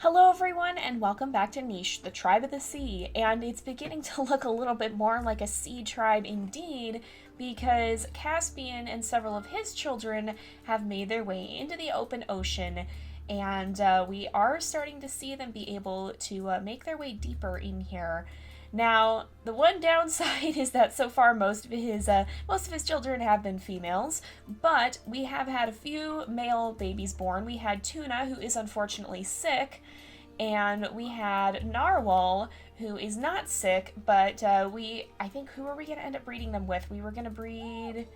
Hello everyone and welcome back to Niche, the Tribe of the Sea, and it's beginning to look a little bit more like a sea tribe indeed because Caspian and several of his children have made their way into the open ocean, and we are starting to see them be able to make their way deeper in here. Now, the one downside is that so far most of his children have been females, but we have had a few male babies born. We had Tuna, who is unfortunately sick, and we had Narwhal, who is not sick, but I think, who were we going to end up breeding them with? We were going to breed,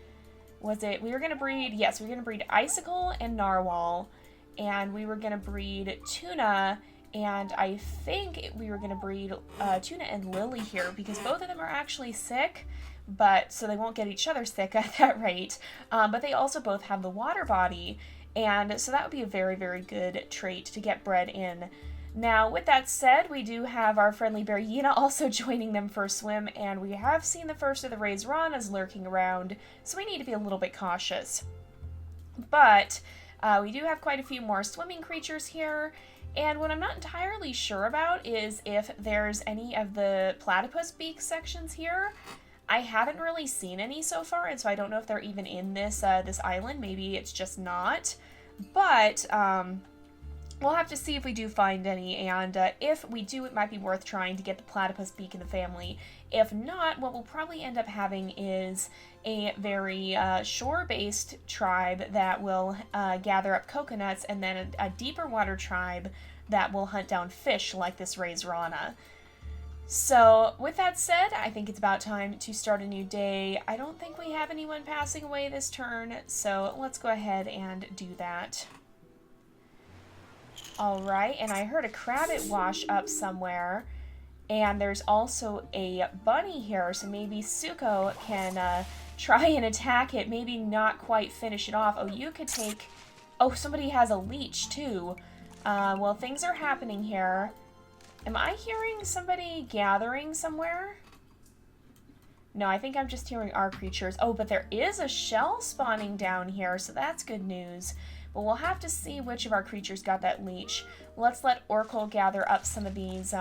yes, we were going to breed Icicle and Narwhal, and we were going to breed Tuna, and I think we were going to breed Tuna and Lily here, because both of them are actually sick, but so they won't get each other sick at that rate, but they also both have the water body, and so that would be a very, very good trait to get bred in. Now, with that said, we do have our friendly bear Yena also joining them for a swim, and we have seen the first of the rays Ranas lurking around, so we need to be a little bit cautious. But we do have quite a few more swimming creatures here, and what I'm not entirely sure about is if there's any of the platypus beak sections here. I haven't really seen any so far, and so I don't know if they're even in this island. Maybe it's just not. But we'll have to see if we do find any, and if we do, it might be worth trying to get the platypus beak in the family. If not, what we'll probably end up having is a very shore-based tribe that will gather up coconuts, and then a deeper water tribe that will hunt down fish like this Ray's Rana. So, with that said, I think it's about time to start a new day. I don't think we have anyone passing away this turn, so let's go ahead and do that. Alright, and I heard a crabbit wash up somewhere, and there's also a bunny here, so maybe Suko can try and attack it, maybe not quite finish it off. Oh, you could take... Oh, somebody has a leech, too. Well, things are happening here. Am I hearing somebody gathering somewhere? No, I think I'm just hearing our creatures. Oh, but there is a shell spawning down here, so that's good news. But we'll have to see which of our creatures got that leech. Let's let Orkle gather up some of these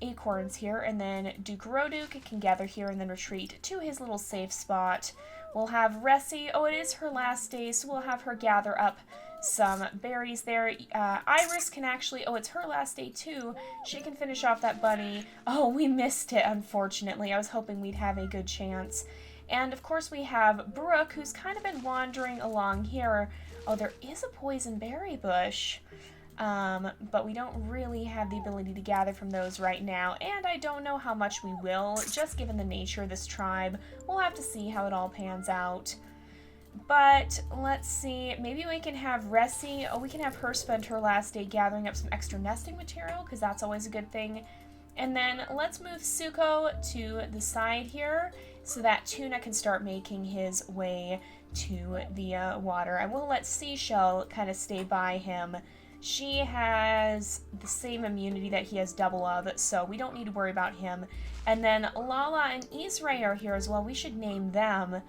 acorns here, and then Dukeroduk can gather here and then retreat to his little safe spot. We'll have Ressie. Oh, it is her last day, so we'll have her gather up some berries there. Iris can actually... Oh, it's her last day, too. She can finish off that bunny. Oh, we missed it, unfortunately. I was hoping we'd have a good chance. And, of course, we have Brooke, who's kind of been wandering along here. Oh, there is a poison berry bush, but we don't really have the ability to gather from those right now, and I don't know how much we will, just given the nature of this tribe. We'll have to see how it all pans out. But, let's see, maybe we can have Ressie. Oh, we can have her spend her last day gathering up some extra nesting material, because that's always a good thing. And then let's move Suko to the side here, so that Tuna can start making his way to the water. I will let Seashell kind of stay by him. She has the same immunity that he has double of, so we don't need to worry about him. And then Lala and Isray are here as well. We should name them.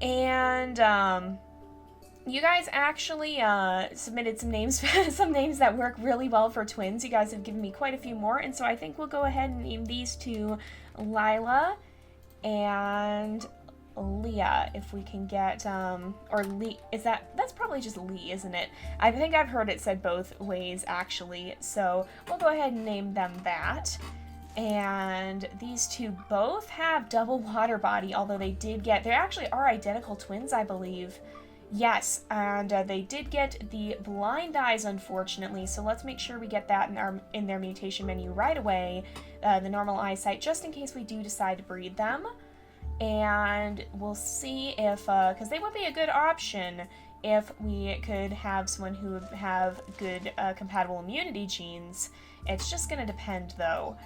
And you guys actually submitted some names, some names that work really well for twins. You guys have given me quite a few more, and so I think we'll go ahead and name these two Lila and Leah, if we can get, or Lee, that's probably just Lee, isn't it? I think I've heard it said both ways, actually, so we'll go ahead and name them that. And these two both have double water body, although they actually are identical twins, I believe. Yes, and they did get the blind eyes, unfortunately, so let's make sure we get that in their mutation menu right away, the normal eyesight, just in case we do decide to breed them. And we'll see if, because they would be a good option if we could have someone who would have good compatible immunity genes. It's just going to depend, though.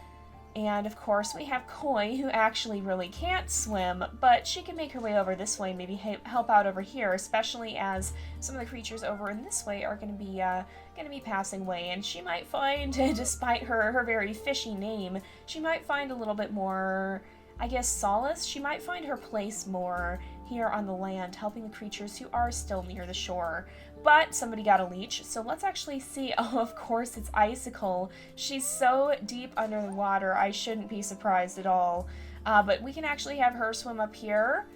And, of course, we have Koi, who actually really can't swim, but she can make her way over this way, maybe help out over here, especially as some of the creatures over in this way are going to be passing away. And she might find, despite her very fishy name, she might find a little bit more, I guess, solace. She might find her place more here on the land, helping the creatures who are still near the shore. but somebody got a leech, so let's actually see. Oh, of course, it's Icicle. She's so deep under the water, I shouldn't be surprised at all. But we can actually have her swim up here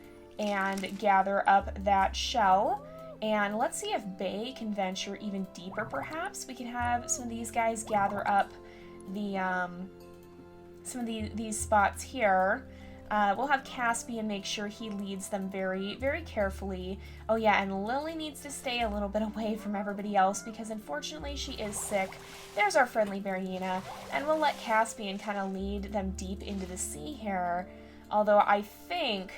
and gather up that shell. And let's see if Bay can venture even deeper, perhaps. We can have some of these guys gather up the, some of these spots here. We'll have Caspian make sure he leads them very, very carefully. Oh yeah, and Lily needs to stay a little bit away from everybody else because unfortunately she is sick. There's our friendly Varina, and we'll let Caspian kind of lead them deep into the sea here. Although I think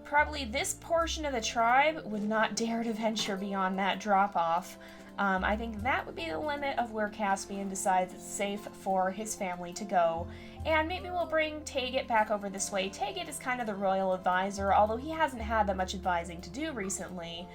probably this portion of the tribe would not dare to venture beyond that drop-off. I think that would be the limit of where Caspian decides it's safe for his family to go. And maybe we'll bring Taget back over this way. Taget is kind of the royal advisor, although he hasn't had that much advising to do recently.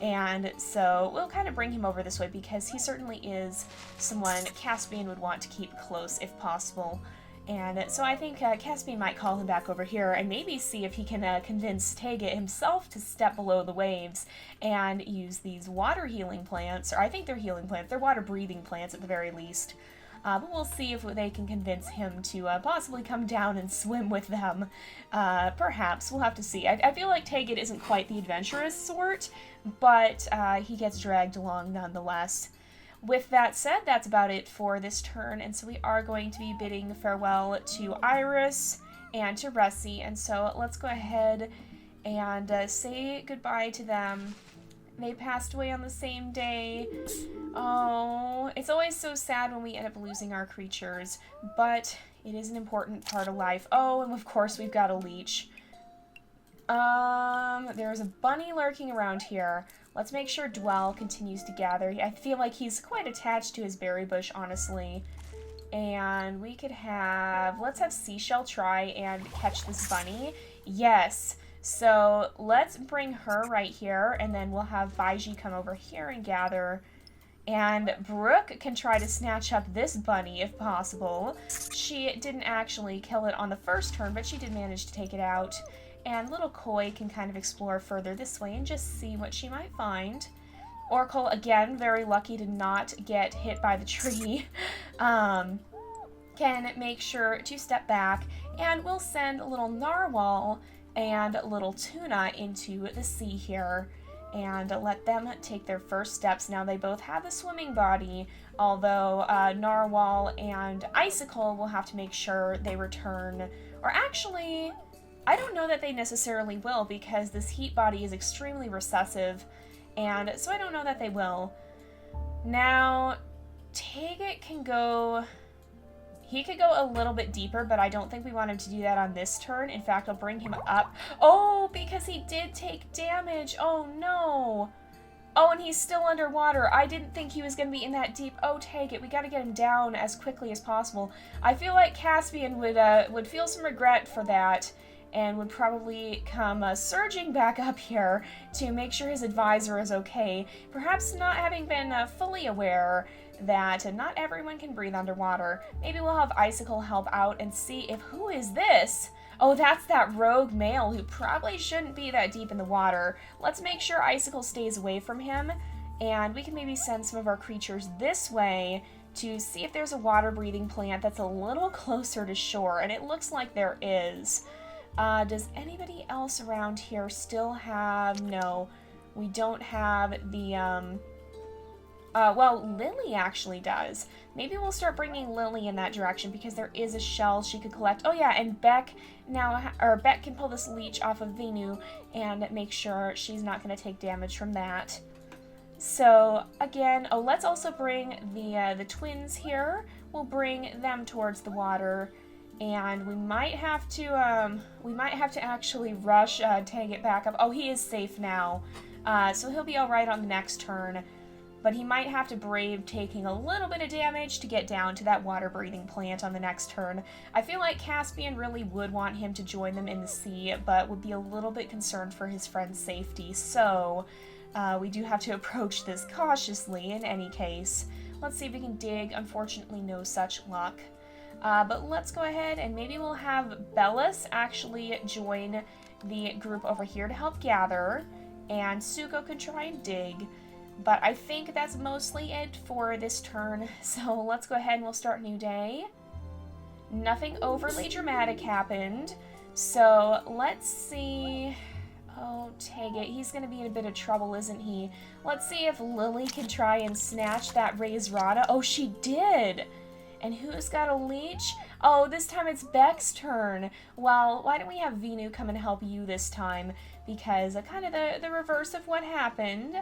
And so we'll kind of bring him over this way because he certainly is someone Caspian would want to keep close if possible. And so I think Caspian might call him back over here and maybe see if he can convince Taget himself to step below the waves and use these water healing plants. Or I think they're healing plants. They're water breathing plants at the very least. But we'll see if they can convince him to possibly come down and swim with them. Perhaps. We'll have to see. I feel like Taget isn't quite the adventurous sort, but he gets dragged along nonetheless. With that said, that's about it for this turn, and so we are going to be bidding farewell to Iris and to Ressie, and so let's go ahead and say goodbye to them. They passed away on the same day. Oh, it's always so sad when we end up losing our creatures, but it is an important part of life. Oh, and of course we've got a leech. There's a bunny lurking around here. Let's make sure Dwell continues to gather. I feel like he's quite attached to his berry bush, honestly. And we could have... Let's have Seashell try and catch this bunny. Yes. So let's bring her right here, and then we'll have Baiji come over here and gather. And Brooke can try to snatch up this bunny if possible. She didn't actually kill it on the first turn, but she did manage to take it out. And little Koi can kind of explore further this way and just see what she might find. Oracle, again, very lucky to not get hit by the tree, can make sure to step back, and we'll send a little narwhal and little tuna into the sea here and let them take their first steps. Now they both have a swimming body, although narwhal and icicle will have to make sure they return, or actually... I don't know that they necessarily will because this heat body is extremely recessive, and so I don't know that they will. Now, Taget can go... He could go a little bit deeper, but I don't think we want him to do that on this turn. In fact, I'll bring him up. Oh, because he did take damage. Oh, no. Oh, and he's still underwater. I didn't think he was going to be in that deep. Oh, Taget, we got to get him down as quickly as possible. I feel like Caspian would feel some regret for that, and would probably come surging back up here to make sure his advisor is okay, perhaps not having been fully aware that not everyone can breathe underwater. Maybe we'll have Icicle help out and see if, who is this? Oh, that's that rogue male who probably shouldn't be that deep in the water. Let's make sure Icicle stays away from him, and we can maybe send some of our creatures this way to see if there's a water-breathing plant that's a little closer to shore, and it looks like there is. Does anybody else around here still have... No, we don't have the, well, Lily actually does. Maybe we'll start bringing Lily in that direction because there is a shell she could collect. Oh yeah, and Beck Beck can pull this leech off of Venu and make sure she's not going to take damage from that. So, again, oh, let's also bring the twins here. We'll bring them towards the water. And we might have to actually rush Taget back up. Oh, he is safe now. So he'll be alright on the next turn. But he might have to brave taking a little bit of damage to get down to that water-breathing plant on the next turn. I feel like Caspian really would want him to join them in the sea, but would be a little bit concerned for his friend's safety. So we do have to approach this cautiously in any case. Let's see if we can dig. Unfortunately, no such luck. But let's go ahead and maybe we'll have Bellis actually join the group over here to help gather, and Suko can try and dig. But I think that's mostly it for this turn. So let's go ahead and we'll start a new day. Nothing overly dramatic happened. So let's see. Oh, Taggett, he's going to be in a bit of trouble, isn't he? Let's see if Lily can try and snatch that Raised Rana. Oh, she did! And who's got a leech? Oh, this time it's Beck's turn. Well, why don't we have Venu come and help you this time? Because kind of the reverse of what happened.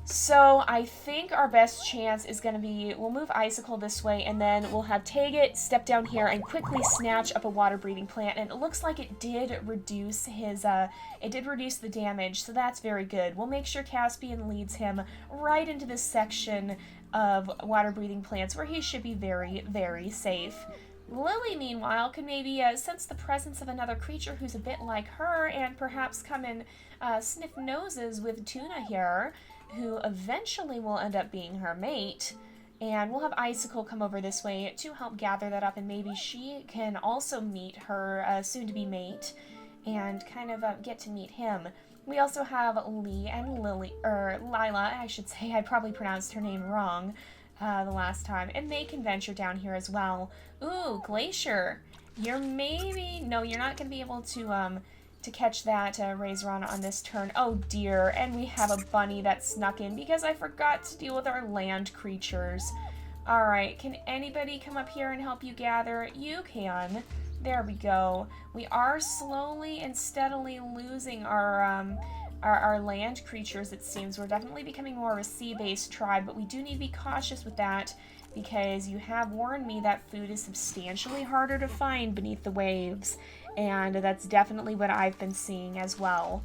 So I think our best chance is going to be, we'll move Icicle this way, and then we'll have Taggett step down here and quickly snatch up a water-breathing plant. And it looks like it did reduce his, the damage, so that's very good. We'll make sure Caspian leads him right into this section of water-breathing plants where he should be very, very safe. Lily, meanwhile, can maybe sense the presence of another creature who's a bit like her and perhaps come and sniff noses with Tuna here, who eventually will end up being her mate. And we'll have Icicle come over this way to help gather that up, and maybe she can also meet her soon-to-be mate and kind of get to meet him. We also have Lee and Lila, I should say. I probably pronounced her name wrong the last time. And they can venture down here as well. Ooh, Glacier. You're not going to be able to catch that Raised Rana on this turn. Oh dear, and we have a bunny that snuck in because I forgot to deal with our land creatures. Alright, can anybody come up here and help you gather? You can. There we go. We are slowly and steadily losing our land creatures, it seems. We're definitely becoming more of a sea-based tribe, but we do need to be cautious with that because you have warned me that food is substantially harder to find beneath the waves. And that's definitely what I've been seeing as well.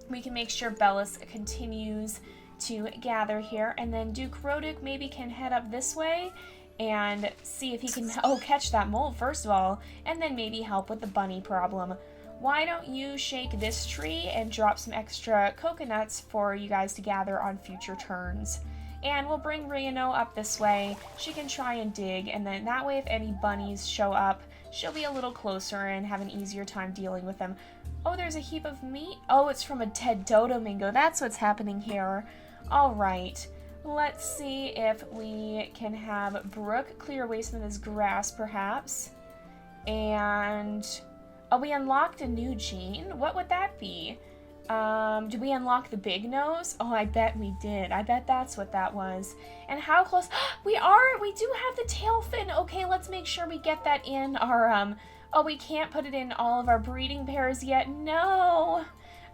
We can make sure Bellis continues to gather here, and then Duke Roduk maybe can head up this way and see if he can, catch that mole first of all, and then maybe help with the bunny problem. Why don't you shake this tree and drop some extra coconuts for you guys to gather on future turns. And we'll bring Riano up this way. She can try and dig, and then that way if any bunnies show up, she'll be a little closer and have an easier time dealing with them. Oh, there's a heap of meat. Oh, it's from a dead Dodomingo. That's what's happening here. All right. Let's see if we can have Brooke clear away some of this grass, perhaps. And... oh, we unlocked a new gene. What would that be? Did we unlock the big nose? Oh, I bet we did. I bet that's what that was. And how close? We do have the tail fin. Okay, let's make sure we get that in our, oh, we can't put it in all of our breeding pairs yet. No.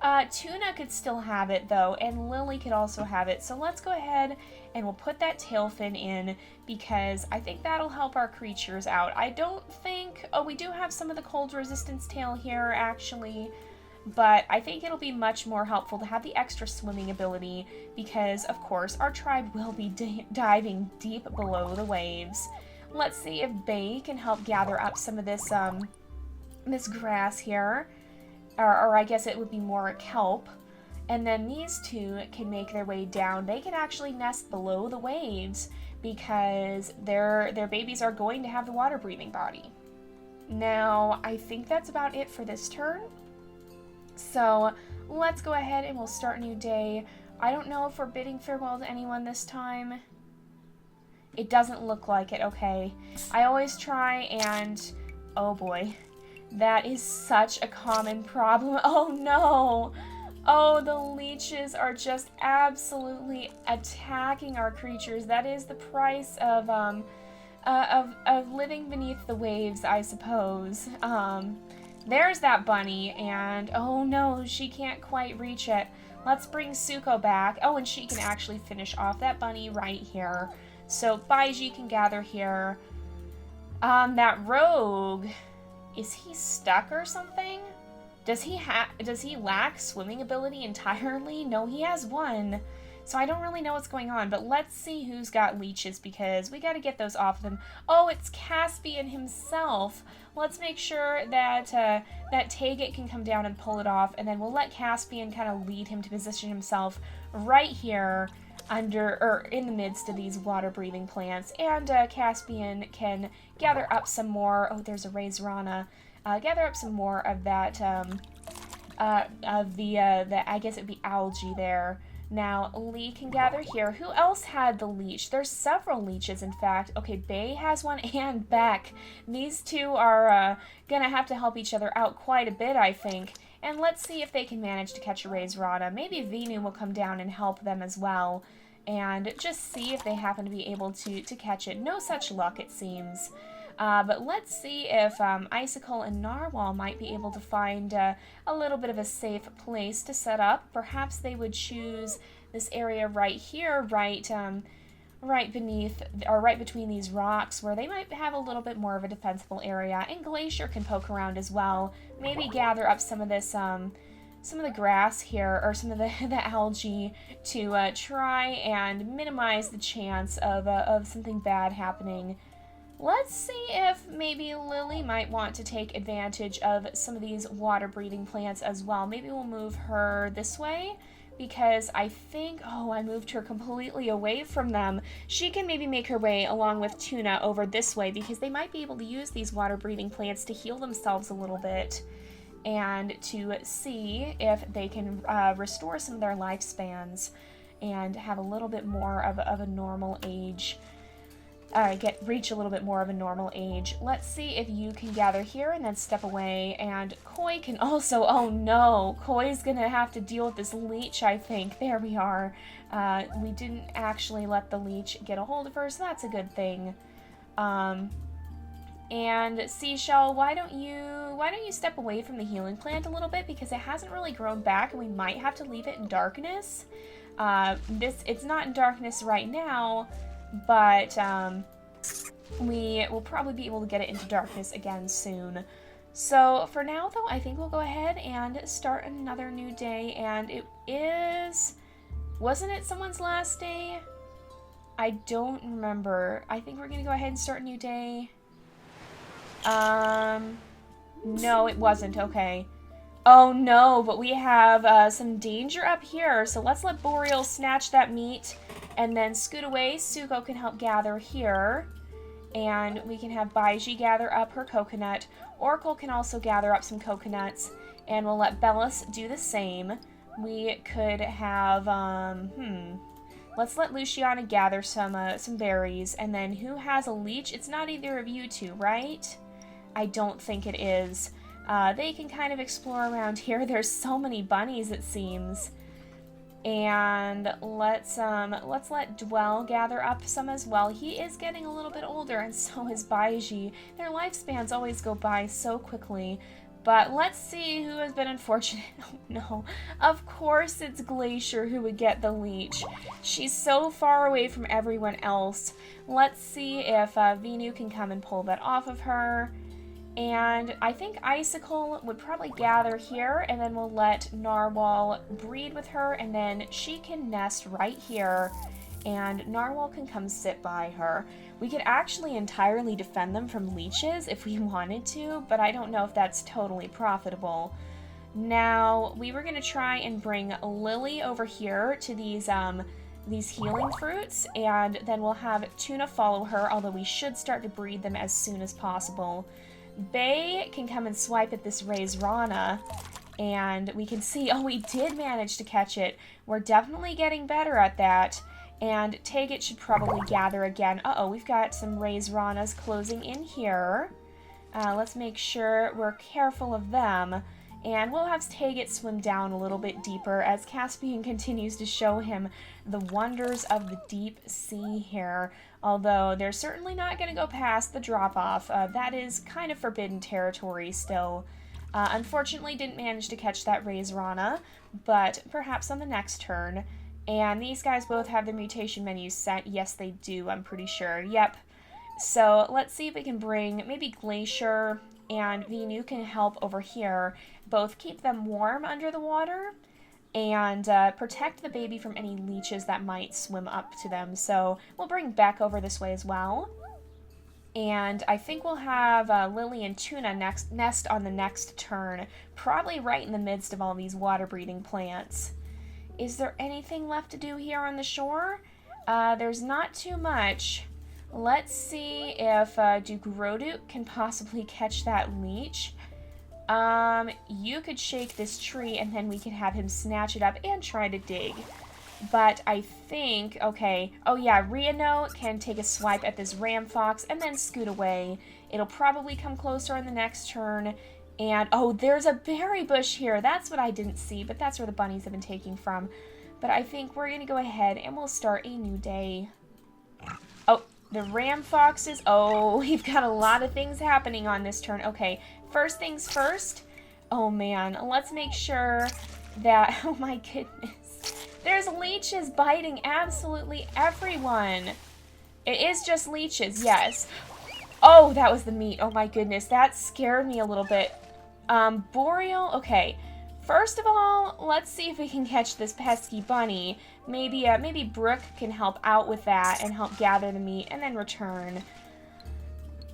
Tuna could still have it, though, and Lily could also have it. So let's go ahead and we'll put that tail fin in because I think that'll help our creatures out. I don't think... oh, we do have some of the cold resistance tail here, actually. But I think it'll be much more helpful to have the extra swimming ability because, of course, our tribe will be diving deep below the waves. Let's see if Bay can help gather up some of this this grass here. Or I guess it would be more kelp. And then these two can make their way down. They can actually nest below the waves because their babies are going to have the water-breathing body. Now, I think that's about it for this turn. So let's go ahead and we'll start a new day. I don't know if we're bidding farewell to anyone this time. It doesn't look like it, okay. I always try and... oh boy. That is such a common problem. Oh no! Oh, the leeches are just absolutely attacking our creatures. That is the price of living beneath the waves, I suppose. There's that bunny, and oh no, she can't quite reach it. Let's bring Suko back. Oh, and she can actually finish off that bunny right here. So Baiji can gather here. That rogue, is he stuck or something? Does he lack swimming ability entirely? No, he has one. So I don't really know what's going on, but let's see who's got leeches because we got to get those off of him. Oh, it's Caspian himself. Let's make sure that that Taggett can come down and pull it off, and then we'll let Caspian kind of lead him to position himself right here in the midst of these water-breathing plants. And Caspian can gather up some more. Oh, there's a Raised Rana. Gather up some more of that I guess it'd be algae there. Now, Lee can gather here. Who else had the leech? There's several leeches, in fact. Okay, Bay has one and Beck. These two are gonna have to help each other out quite a bit, I think. And let's see if they can manage to catch a Raised Rana. Maybe Venu will come down and help them as well. And just see if they happen to be able to catch it. No such luck, it seems. But let's see if Icicle and Narwhal might be able to find a little bit of a safe place to set up. Perhaps they would choose this area right here, right beneath, or right between these rocks, where they might have a little bit more of a defensible area. And Glacier can poke around as well. Maybe gather up some of this, some of the grass here, or some of the algae to try and minimize the chance of something bad happening. Let's see if maybe Lily might want to take advantage of some of these water-breathing plants as well. Maybe we'll move her this way, because I think, oh, I moved her completely away from them. She can maybe make her way along with Tuna over this way, because they might be able to use these water-breathing plants to heal themselves a little bit, and to see if they can restore some of their lifespans and have a little bit more of a normal age. Reach a little bit more of a normal age. Let's see if you can gather here and then step away. And Koi can also, oh no, Koi's gonna have to deal with this leech, I think. There we are. We didn't actually let the leech get a hold of her, so that's a good thing. And Seashell, why don't you step away from the healing plant a little bit, because it hasn't really grown back and we might have to leave it in darkness. It's not in darkness right now, but we will probably be able to get it into darkness again soon. So for now, though, I think we'll go ahead and start another new day. And it is... wasn't it someone's last day? I don't remember. I think we're going to go ahead and start a new day. No, it wasn't. Okay. Oh no, but we have some danger up here. So let's let Boreal snatch that meat and then scoot away. Suko can help gather here. And we can have Baiji gather up her coconut. Oracle can also gather up some coconuts. And we'll let Bellis do the same. We could have, let's let Luciana gather some berries. And then who has a leech? It's not either of you two, right? I don't think it is. They can kind of explore around here. There's so many bunnies, it seems. And let's let Dwell gather up some as well. He is getting a little bit older, and so is Baiji. Their lifespans always go by so quickly. But let's see who has been unfortunate. Oh no, of course it's Glacier who would get the leech. She's so far away from everyone else. Let's see if Venu can come and pull that off of her. And I think Icicle would probably gather here, and then we'll let Narwhal breed with her, and then she can nest right here, and Narwhal can come sit by her. We could actually entirely defend them from leeches if we wanted to, but I don't know if that's totally profitable. Now, we were going to try and bring Lily over here to these healing fruits, and then we'll have Tuna follow her, although we should start to breed them as soon as possible. Bay can come and swipe at this Raised Rana, and we can see, oh, we did manage to catch it. We're definitely getting better at that, and Taget should probably gather again. Uh-oh, we've got some Raised Ranas closing in here. Let's make sure we're careful of them, and we'll have Taget swim down a little bit deeper as Caspian continues to show him the wonders of the deep sea here. Although they're certainly not going to go past the drop-off. That is kind of forbidden territory still. Unfortunately, didn't manage to catch that Raised Rana, but perhaps on the next turn. And these guys both have their mutation menus set. Yes, they do, I'm pretty sure. Yep. So let's see if we can bring maybe Glacier and Venu can help over here. Both keep them warm under the water and protect the baby from any leeches that might swim up to them. So we'll bring Beck over this way as well. And I think we'll have Lily and Tuna nest on the next turn, probably right in the midst of all these water-breathing plants. Is there anything left to do here on the shore? There's not too much. Let's see if Duke Roduk can possibly catch that leech. You could shake this tree and then we can have him snatch it up and try to dig. But I think, okay, oh yeah, Reno can take a swipe at this ram fox and then scoot away. It'll probably come closer on the next turn. And, oh, there's a berry bush here. That's what I didn't see, but that's where the bunnies have been taking from. But I think we're going to go ahead and we'll start a new day. Oh, the ram foxes. Oh, we've got a lot of things happening on this turn. Okay, first things first. Oh, man, let's make sure that, oh my goodness. There's leeches biting absolutely everyone. It is just leeches, yes. Oh, that was the meat. Oh my goodness, that scared me a little bit. Boreal, okay. First of all, let's see if we can catch this pesky bunny. Maybe Brooke can help out with that and help gather the meat and then return.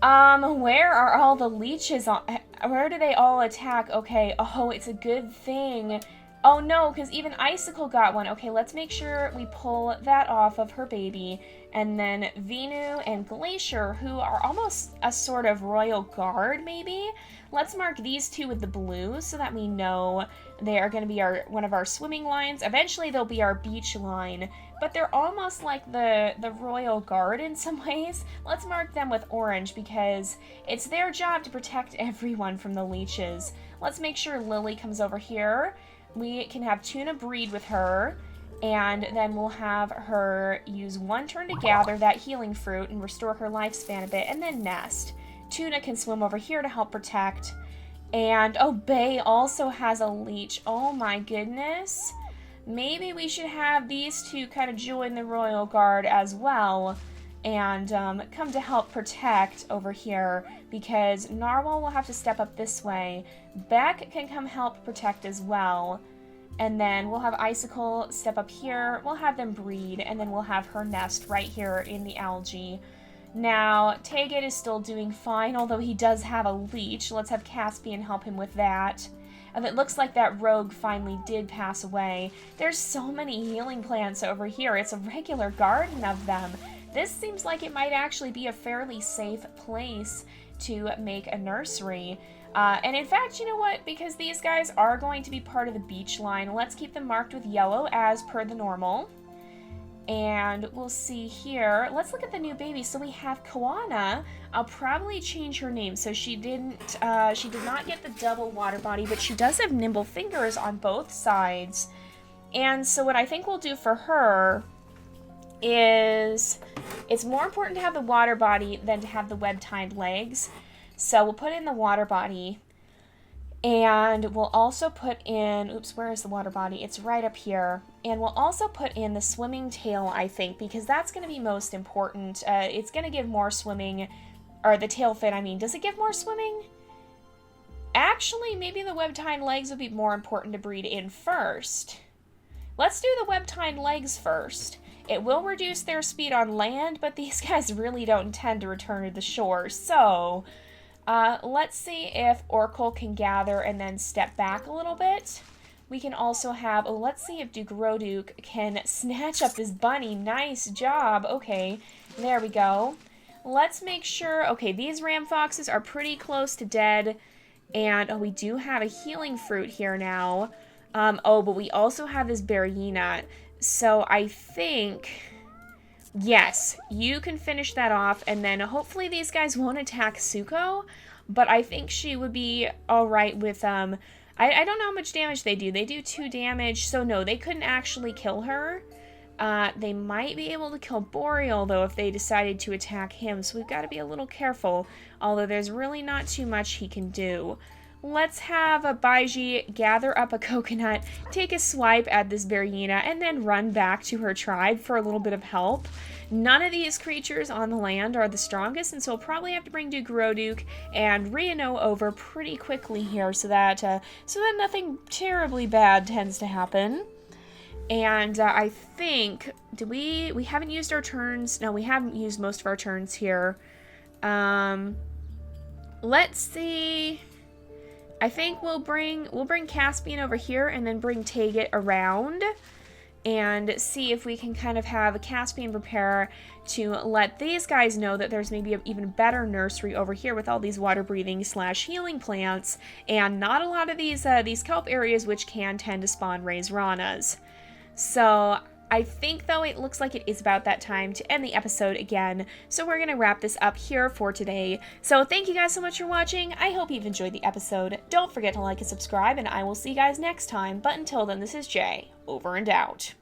Where are all the leeches? Where do they all attack? Okay, oh, it's a good thing. Oh no, because even Icicle got one. Okay, let's make sure we pull that off of her baby. And then Venu and Glacier, who are almost a sort of royal guard, maybe? Let's mark these two with the blue so that we know they are going to be one of our swimming lines. Eventually they'll be our beach line, but they're almost like the royal guard in some ways. Let's mark them with orange because it's their job to protect everyone from the leeches. Let's make sure Lily comes over here. We can have Tuna breed with her, and then we'll have her use one turn to gather that healing fruit and restore her lifespan a bit, and then nest. Tuna can swim over here to help protect. And, oh, Bay also has a leech. Oh my goodness. Maybe we should have these two kind of join the Royal Guard as well and come to help protect over here, because Narwhal will have to step up this way. Beck can come help protect as well. And then we'll have Icicle step up here. We'll have them breed, and then we'll have her nest right here in the algae. Now, Teggett is still doing fine, although he does have a leech. Let's have Caspian help him with that. And it looks like that rogue finally did pass away. There's so many healing plants over here. It's a regular garden of them. This seems like it might actually be a fairly safe place to make a nursery. And in fact, you know what? Because these guys are going to be part of the beach line, let's keep them marked with yellow as per the normal. And we'll see here. Let's look at the new baby. So we have Koana. I'll probably change her name. So she did not get the double water body, but she does have nimble fingers on both sides. And so what I think we'll do for her is, it's more important to have the water body than to have the web-tied legs. So we'll put in the water body. And we'll also put in, oops, where is the water body? It's right up here. And we'll also put in the swimming tail, I think, because that's going to be most important. It's going to give more swimming, or the tail fin, I mean. Does it give more swimming? Actually, maybe the web-tied legs would be more important to breed in first. Let's do the web-tied legs first. It will reduce their speed on land, but these guys really don't intend to return to the shore, so let's see if Oracle can gather and then step back a little bit. We can also have, oh, let's see if Duke Roduke can snatch up this bunny. Nice job. Okay, there we go. Let's make sure, okay, these ram foxes are pretty close to dead. And, oh, we do have a healing fruit here now. Oh, but we also have this Berryina. So I think, yes, you can finish that off, and then hopefully these guys won't attack Suko, but I think she would be alright with, I don't know how much damage they do. They do 2 damage, so no, they couldn't actually kill her. They might be able to kill Boreal, though, if they decided to attack him, so we've got to be a little careful, although there's really not too much he can do. Let's have a Baiji gather up a coconut, take a swipe at this Berryina, and then run back to her tribe for a little bit of help. None of these creatures on the land are the strongest, and so we'll probably have to bring Duke Roduke and Reno over pretty quickly here so that nothing terribly bad tends to happen. And I think, we haven't used our turns. No, we haven't used most of our turns here. Let's see. I think we'll bring Caspian over here and then bring Teggett around and see if we can kind of have a Caspian prepare to let these guys know that there's maybe an even better nursery over here with all these water-breathing / healing plants and not a lot of these kelp areas which can tend to spawn raised ranas. So I think, though, it looks like it is about that time to end the episode again, so we're going to wrap this up here for today. So thank you guys so much for watching. I hope you've enjoyed the episode. Don't forget to like and subscribe, and I will see you guys next time. But until then, this is Jay, over and out.